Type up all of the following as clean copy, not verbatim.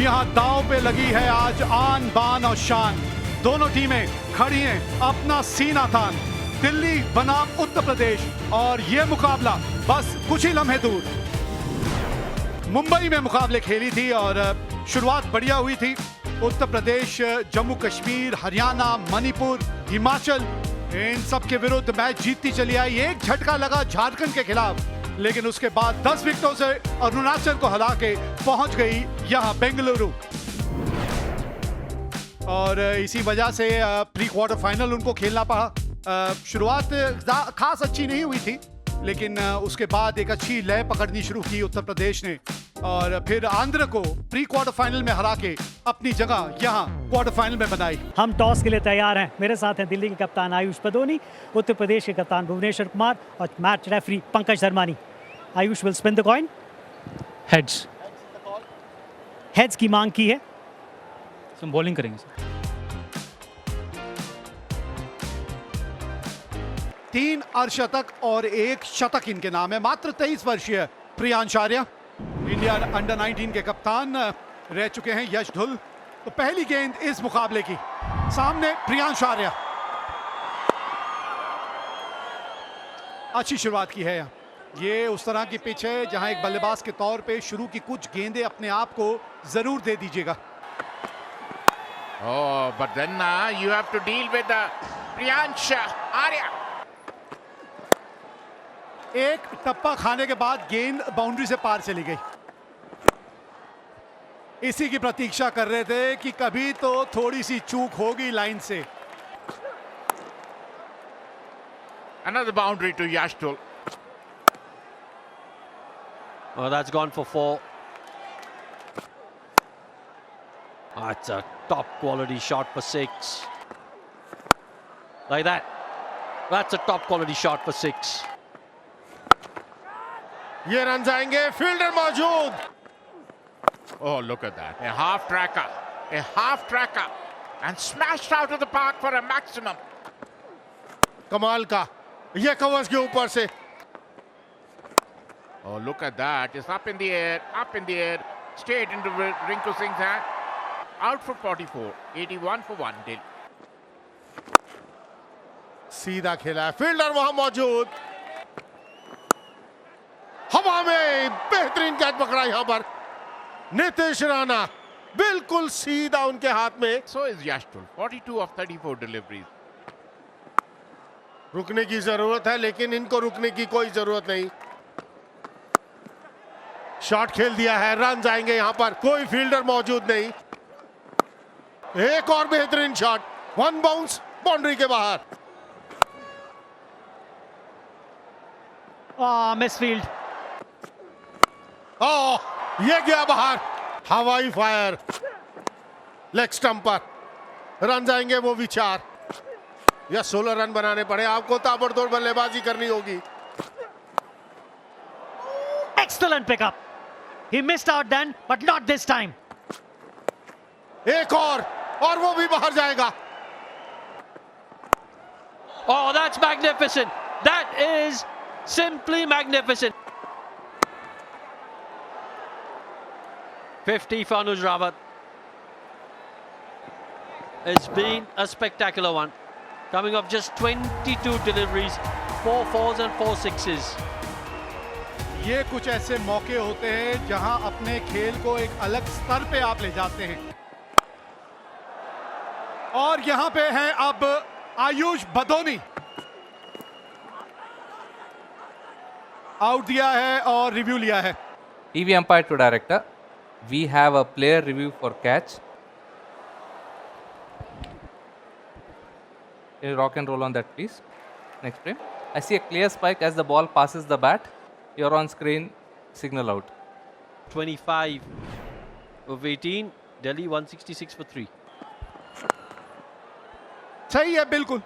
जी हां, दांव पे लगी है आज आन बान और शान। दोनों टीमें खड़ी हैं अपना सीना तान। दिल्ली बनाम उत्तर प्रदेश और ये मुकाबला बस कुछ ही लम्हे दूर। मुंबई में मुकाबले खेली थी और शुरुआत बढ़िया हुई थी। उत्तर प्रदेश, जम्मू कश्मीर, हरियाणा, मणिपुर, हिमाचल, इन सब के विरुद्ध मैच जीतती चली आई। एक झटका लगा झारखंड के खिलाफ, लेकिन उसके बाद 10 विकेटों से अरुणाचल को हरा के पहुंच गई यहां बेंगलुरु। और इसी वजह से प्री क्वार्टर फाइनल उनको खेलना पड़ा। शुरुआत खास अच्छी नहीं हुई थी, लेकिन उसके बाद एक अच्छी लय पकड़नी शुरू की उत्तर प्रदेश ने और फिर आंध्र को प्री क्वार्टर फाइनल में हरा के अपनी जगह यहां क्वार्टर फाइनल में बनाई। हम टॉस के लिए तैयार हैं। मेरे साथ हैं दिल्ली के कप्तान आयुष पदोनी, उत्तर प्रदेश के कप्तान भुवनेश्वर कुमार और match referee Pankaj Dharmani. Ayush wheel spin the coin. Heads. Heads की मांग की है। हम बॉलिंग करेंगे सर। 3 अर्धशतक और 1 शतक इनके नाम है। मात्र 23 वर्षीय प्रियांश आर्या इंडिया अंडर 19 के कप्तान रह चुके हैं यश ढुल। तो पहली गेंद इस मुकाबले की, सामने प्रियांश आर्या। अच्छी शुरुआत की है। ये उस तरह की पिच है जहां एक बल्लेबाज के तौर पे शुरू की कुछ गेंदें अपने आप को जरूर दे दीजिएगा। Oh, but then you have to deal with Priyansh Arya. एक टप्पा खाने के बाद गेंद बाउंड्री से पार चली गई। इसी की प्रतीक्षा कर रहे थे कि कभी तो थोड़ी सी चूक होगी लाइन से। Another boundary to Yash Dhul. Oh, that's gone for 4. That's a top quality shot for 6. Like that. That's a top quality shot for 6. ये रन जाएंगे, फील्डर मौजूद। Oh, look at that. A half tracker. And smashed out of the park for a maximum. कमाल का, ये covers के ऊपर से। Oh, look at that. It's up in the air. Straight into Rinku Singh's hand. Out for 44. 81 for 1. Dill. सीधा खेला है, fielder वहां मौजूद। हवा में बेहतरीन कैच पकड़ा यहां पर नीतीश राणा, बिल्कुल सीधा उनके हाथ में। So is Yash Dhul. 42 of 34 deliveries. रुकने की जरूरत है, लेकिन इनको रुकने की कोई जरूरत नहीं। शॉट खेल दिया है, रन जाएंगे यहां पर, कोई फील्डर मौजूद नहीं। एक और बेहतरीन शॉट, 1 बाउंस बाउंड्री के बाहर। मिसफील्ड। ये गया बाहर, हवाई फायर, लेग स्टंप पर। रन जाएंगे वो भी 4 या 16 रन बनाने पड़े आपको, ताबड़तोड़ बल्लेबाजी करनी होगी। Excellent pickup. He missed out then, but not this time. एक और वो भी बाहर जाएगा। Oh, that's magnificent. That is simply magnificent. 50 for Anuj Rawat. It's been a spectacular one. Coming off just 22 deliveries, 4 4s and 4 6s. ये कुछ ऐसे मौके होते हैं जहां अपने खेल को एक अलग स्तर पे आप ले जाते हैं। और यहां पे हैं अब आयुष बदोनी। आउट दिया है और रिव्यू लिया है। TV umpire to director. We have a player review for catch. Can you rock and roll on that, please? Next frame. I see a clear spike as the ball passes the bat. You're on screen. Signal out. 25 of 18. Delhi 166 for 3. सही है बिल्कुल।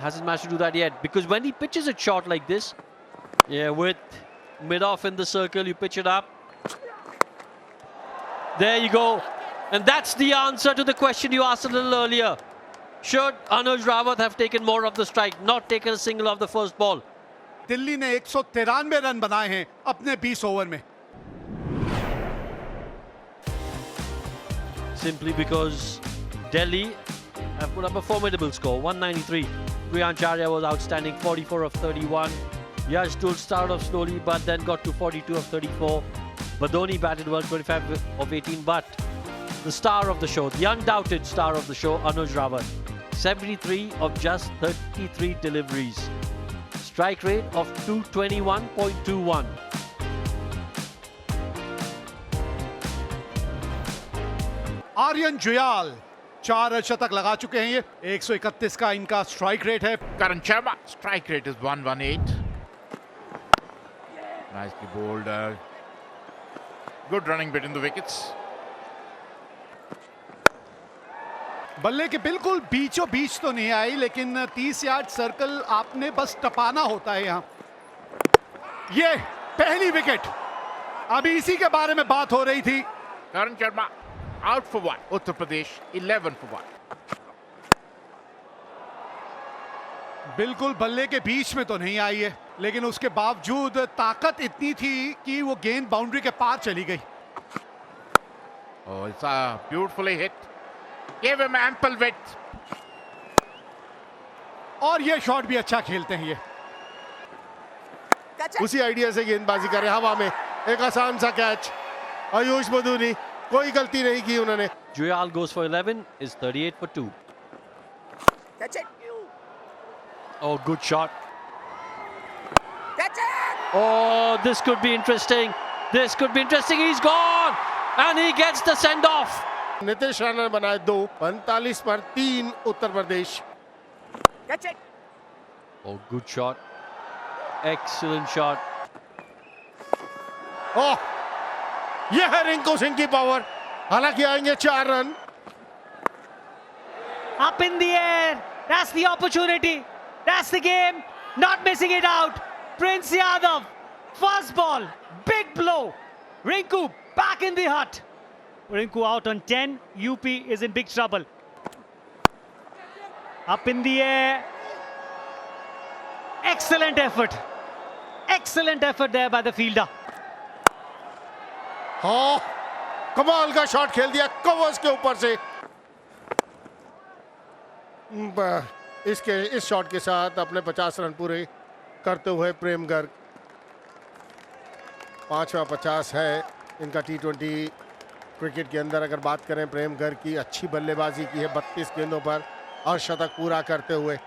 Hasn't managed to do that yet, because when he pitches it short like this, with mid-off in the circle, you pitch it up. There you go. And that's the answer to the question you asked a little earlier. Should Anuj Rawat have taken more of the strike, not taken a single off the first ball? Delhi ने 193 run बनाए हैं अपने 20 over में। simply because Delhi have put up a formidable score, 193. Priyancharya was outstanding, 44 of 31. Yashdul started off slowly but then got to 42 of 34. Badoni batted well, 25 of 18, but the star of the show, the undoubted star of the show, Anuj Rawat, 73 of just 33 deliveries. Strike rate of 221.21. Aryan Juyal 4 शतक लगा चुके हैं। ये 131 का इनका strike rate है। Karan Sharma, strike rate is 118. Nicely bowled. Good running between the wickets. बल्ले के बिल्कुल बीचों बीच तो नहीं आई, लेकिन 30 यार्ड सर्कल आपने बस टपाना होता है यहाँ। ये पहली विकेट, अभी इसी के बारे में बात हो रही थी। Karan Sharma out for 1. Uttar Pradesh 11 for 1. बिल्कुल बल्ले के बीच में तो नहीं आई है, लेकिन उसके बावजूद ताकत इतनी थी कि वो गेंद बाउंड्री के पार चली गई। Oh, it's beautifully hit. Gave him ample width. और ये शॉट भी अच्छा खेलते हैं ये। उसी आइडिया से गेंदबाजी करे, हवा में एक आसान सा कैच। आयुष बदूनी, कोई गलती नहीं की उन्होंने। Juyal goes for 11, is 38 for 2. Catch it. Oh, good shot. Catch it. Oh, this could be interesting. This could be interesting. He's gone. And he gets the send-off. Nitish Rana ने बनाए 2, 45 पर 3 Uttar Pradesh. Catch it. Oh, good shot. Excellent shot. ओह, ये है रिंकू सिंह की power. हालांकि आएंगे 4 run. Up in the air. That's the opportunity. That's the game. Not missing it out. Prince Yadav. First ball. Big blow. Rinku back in the hut. Rinku out on 10. UP is in big trouble. Up in the air. Excellent effort. Excellent effort there by the fielder. हाँ, कमाल का shot खेल दिया covers के ऊपर से। इस shot के साथ अपने 50 रन पूरे करते हुए प्रेम गर्ग 5वां 50 है इनका T20 क्रिकेट के अंदर। अगर बात करें प्रेम गर्ग की, अच्छी बल्लेबाजी की है 32 गेंदों पर और शतक पूरा करते हुए।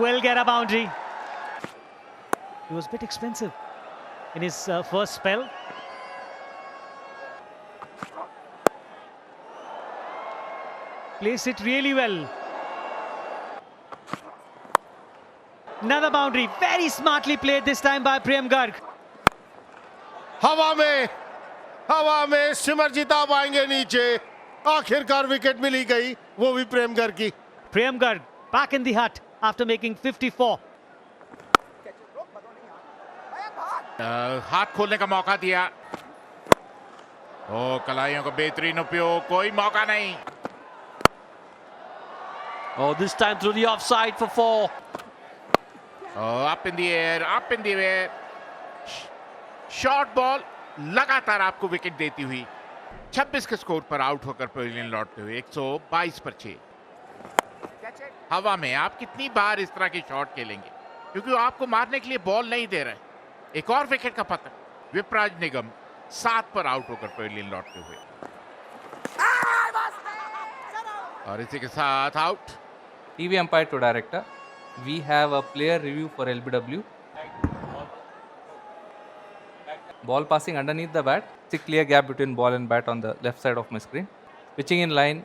Will get a boundary. He was a bit expensive in his first spell. Placed it really well. Another boundary, very smartly played this time by Prem Garg. हवा में सिमरजीत आ पाएंगे नीचे। आखिरकार विकेट मिली गई, वो भी प्रेम गर्ग की। Prem Garg back in the hut after making 54. हाथ खोलने का मौका दिया। ओ, कलाइयों का बेहतरीन उपयोग, कोई मौका नहीं। Oh, this time through the offside for 4. Oh, up in the air. Short ball लगातार आपको विकेट देती हुई 26 के स्कोर पर आउट होकर पवेलियन लौटते हुए 122 पर 6। हवा में आप कितनी बार इस तरह की शॉट खेलेंगे, क्योंकि वो आपको मारने के लिए बॉल नहीं दे रहे। एक और विकेट का पतन। विपराज निगम 7 पर आउट होकर पवेलियन लौटते हुए, और इसी के साथ out. TV umpire to director. We have a player review for LBW. Ball passing underneath the bat. It's a clear gap between ball and bat on the left side of my screen. Pitching in line.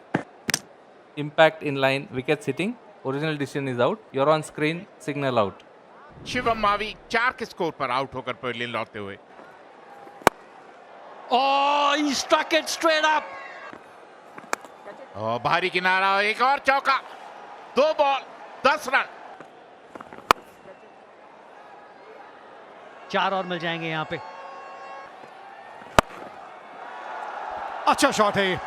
Impact in line. Wicket sitting. Original decision is out. You're on screen. Signal out. Shivam Mavi 4 के score पर out होकर pavilion लौटते हुए। Oh, he struck it straight up. और भारी किनारा, एक और चौका। 2 बॉल 10 रन। 4 और मिल जाएंगे यहाँ पे। अच्छा शॉट है ये।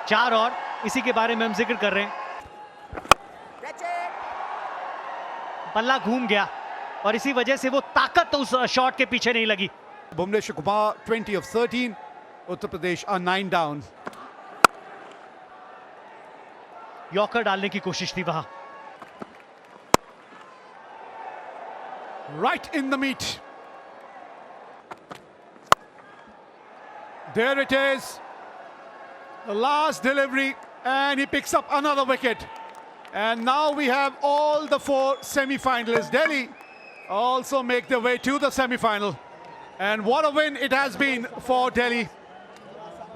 चार और, इसी के बारे में हम जिक्र कर रहे हैं। Catch it. बल्ला घूम गया, और इसी वजह से वो ताकत उस शॉट के पीछे नहीं लगी. Bhuvneshwar Kumar, 20 of 13. Uttar Pradesh are 9 down. Yorker डालने की कोशिश थी वहां. Right in the meat. There it is. The last delivery, and he picks up another wicket. And now we have all the 4 semi-finalists. Delhi also make their way to the semi-final. And what a win it has been for Delhi.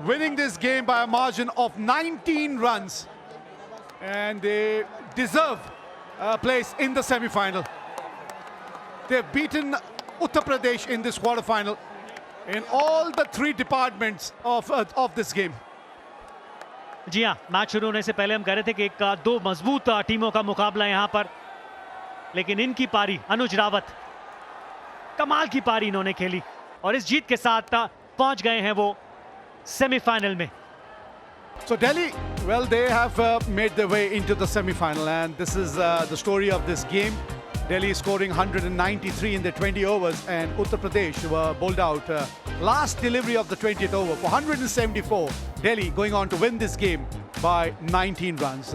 Winning this game by a margin of 19 runs. And they deserve a place in the semi-final. They've beaten Uttar Pradesh in this quarter-final in all the 3 departments of this game. जी हाँ, match शुरू होने से पहले हम कह रहे थे कि 2 मजबूत टीमों का मुकाबला यहां पर, लेकिन इनकी पारी, अनुज रावत, कमाल की पारी इन्होंने खेली और इस जीत के साथ पहुंच गए हैं वो सेमीफाइनल में. So Delhi, well, they have made their way into the semi-final, and this is the story of this game. Delhi scoring 193 in the 20 overs, and Uttar Pradesh were bowled out. Last delivery of the 20th over for 174. Delhi going on to win this game by 19 runs.